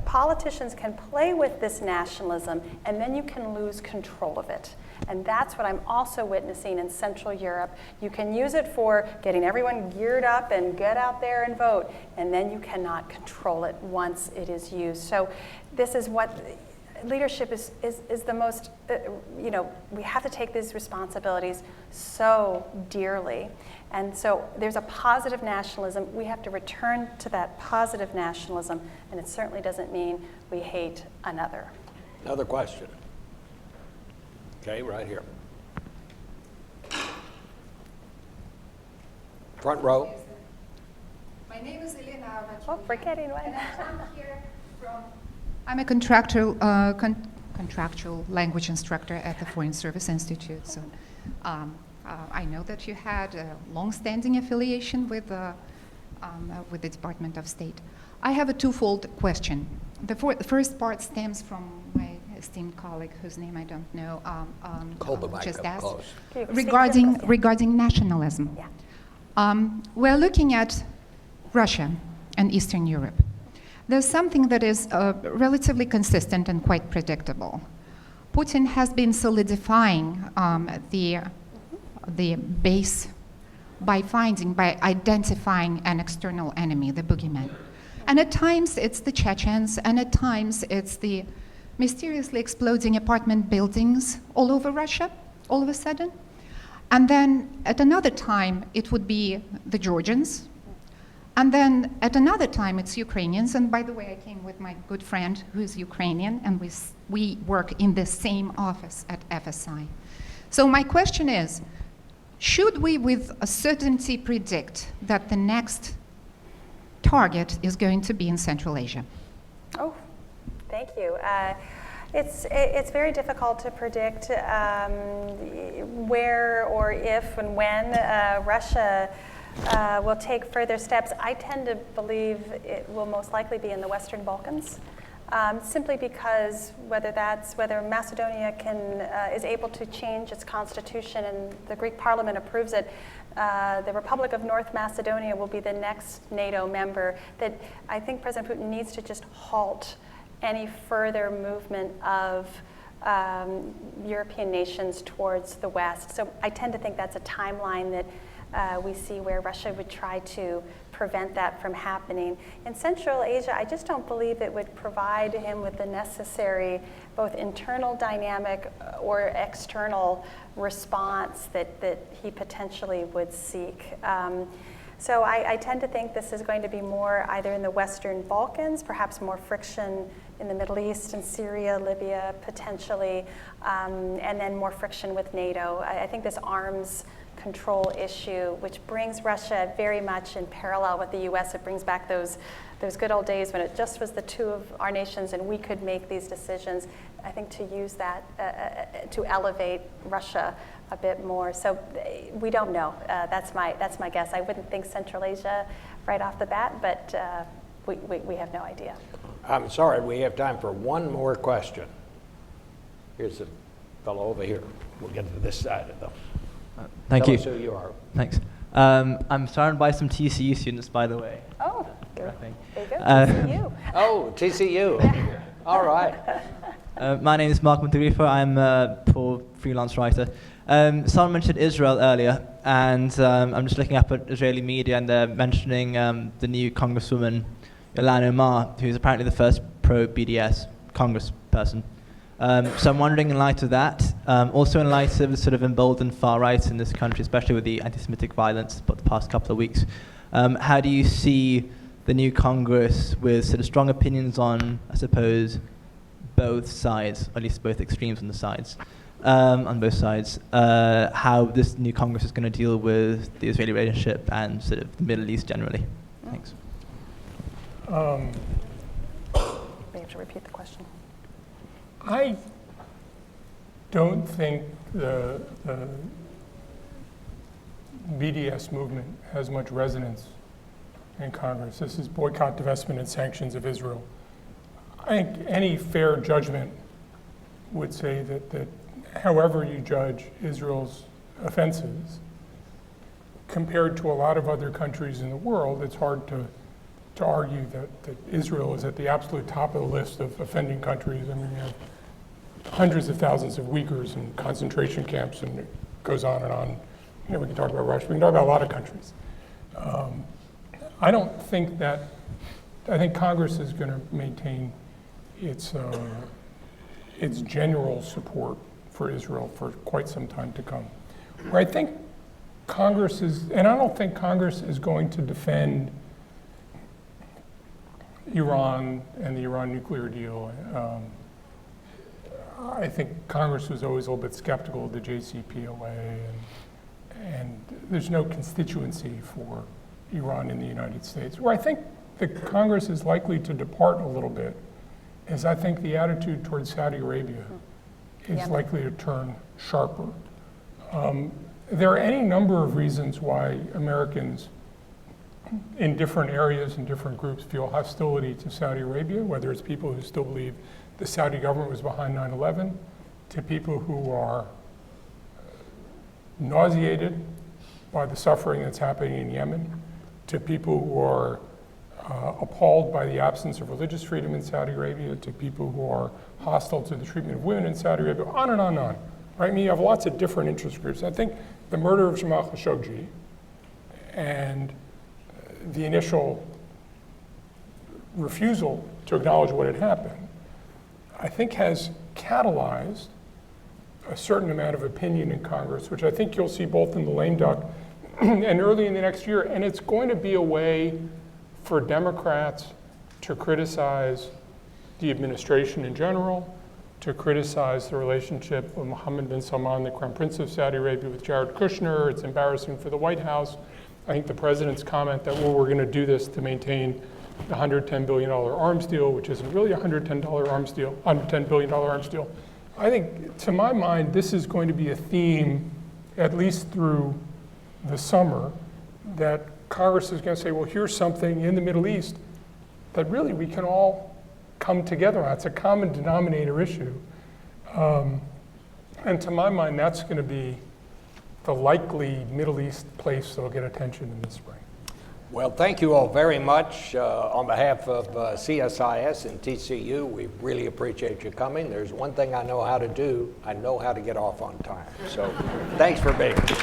politicians can play with this nationalism, and then you can lose control of it. And that's what I'm also witnessing in Central Europe. You can use it for getting everyone geared up and get out there and vote, and then you cannot control it once it is used. So this is what leadership is the most, we have to take these responsibilities so dearly. And so there's a positive nationalism. We have to return to that positive nationalism, and it certainly doesn't mean we hate another. Another question. Okay, right here. Front row. My name is Elena. Oh, we're getting one. And I'm here from. I'm a contractual language instructor at the Foreign Service Institute. So I know that you had a long-standing affiliation with the Department of State. I have a twofold question. The first part stems from my esteemed colleague, whose name I don't know, Hold the mic just up asked, close. regarding nationalism. Yeah. We're looking at Russia and Eastern Europe. There's something that is relatively consistent and quite predictable. Putin has been solidifying the base by identifying an external enemy, the boogeyman. And at times it's the Chechens, and at times it's the mysteriously exploding apartment buildings all over Russia, all of a sudden. And then at another time, it would be the Georgians. And then at another time, it's Ukrainians. And by the way, I came with my good friend who is Ukrainian, and we work in the same office at FSI. So my question is, should we with a certainty predict that the next target is going to be in Central Asia? Oh, thank you. It's very difficult to predict where or if and when Russia will take further steps. I tend to believe it will most likely be in the Western Balkans, simply because whether Macedonia is able to change its constitution and the Greek parliament approves it, the Republic of North Macedonia will be the next NATO member. That I think President Putin needs to just halt any further movement of European nations towards the West. So I tend to think that's a timeline that we see where Russia would try to prevent that from happening. In Central Asia, I just don't believe it would provide him with the necessary both internal dynamic or external response that he potentially would seek. So I tend to think this is going to be more either in the Western Balkans, perhaps more friction in the Middle East and Syria, Libya, potentially, and then more friction with NATO. I think this arms control issue, which brings Russia very much in parallel with the US. It brings back those good old days when it just was the two of our nations and we could make these decisions. I think to use that to elevate Russia a bit more. So we don't know. That's my guess. I wouldn't think Central Asia right off the bat, but we have no idea. I'm sorry, we have time for one more question. Here's a fellow over here. We'll get to this side of them. Thank Tell you. us who you are. Thanks. I'm surrounded by some TCU students, by the way. Oh, there you go. TCU. Oh, TCU. All right. My name is Mark Montegrifo. I'm a poor freelance writer. Someone mentioned Israel earlier, and I'm just looking up at Israeli media, and they're mentioning the new Congresswoman, Ilan Omar, who's apparently the first pro-BDS congressperson. So I'm wondering, in light of that, also in light of the sort of emboldened far right in this country, especially with the anti-Semitic violence the past couple of weeks, how do you see the new Congress with sort of strong opinions on, I suppose, both sides, or at least both extremes on the sides, on both sides, how this new Congress is going to deal with the Israeli relationship and sort of the Middle East generally? Thanks. We have to repeat the question. I don't think the BDS movement has much resonance in Congress. This is boycott, divestment, and sanctions of Israel. I think any fair judgment would say that however you judge Israel's offenses, compared to a lot of other countries in the world, it's hard to to argue that Israel is at the absolute top of the list of offending countries. I mean, you have hundreds of thousands of Uyghurs in concentration camps, and it goes on and on. You know, we can talk about Russia, we can talk about a lot of countries. I don't think that, I think Congress is going to maintain its general support for Israel for quite some time to come. Where I think Congress is, and I don't think Congress is going to defend Iran and the Iran nuclear deal. I think Congress was always a little bit skeptical of the JCPOA, and there's no constituency for Iran in the United States. Where I think the Congress is likely to depart a little bit is I think the attitude towards Saudi Arabia is likely to turn sharper. There are any number of reasons why Americans in different areas and different groups feel hostility to Saudi Arabia, whether it's people who still believe the Saudi government was behind 9/11, to people who are nauseated by the suffering that's happening in Yemen, to people who are appalled by the absence of religious freedom in Saudi Arabia, to people who are hostile to the treatment of women in Saudi Arabia, on and on and on. Right? I mean, you have lots of different interest groups. I think the murder of Jamal Khashoggi and the initial refusal to acknowledge what had happened, I think has catalyzed a certain amount of opinion in Congress, which I think you'll see both in the lame duck and early in the next year. And it's going to be a way for Democrats to criticize the administration in general, to criticize the relationship of Mohammed bin Salman, the Crown Prince of Saudi Arabia, with Jared Kushner. It's embarrassing for the White House. I think the president's comment that, well, we're going to do this to maintain the $110 billion arms deal, which isn't really a $110 billion arms deal. I think, to my mind, this is going to be a theme, at least through the summer, that Congress is going to say, well, here's something in the Middle East that really we can all come together on. It's a common denominator issue. And to my mind, that's going to be the likely Middle East place that will get attention in the spring. Well, thank you all very much. On behalf of CSIS and TCU, we really appreciate you coming. There's one thing I know how to do. I know how to get off on time. So thanks for being here.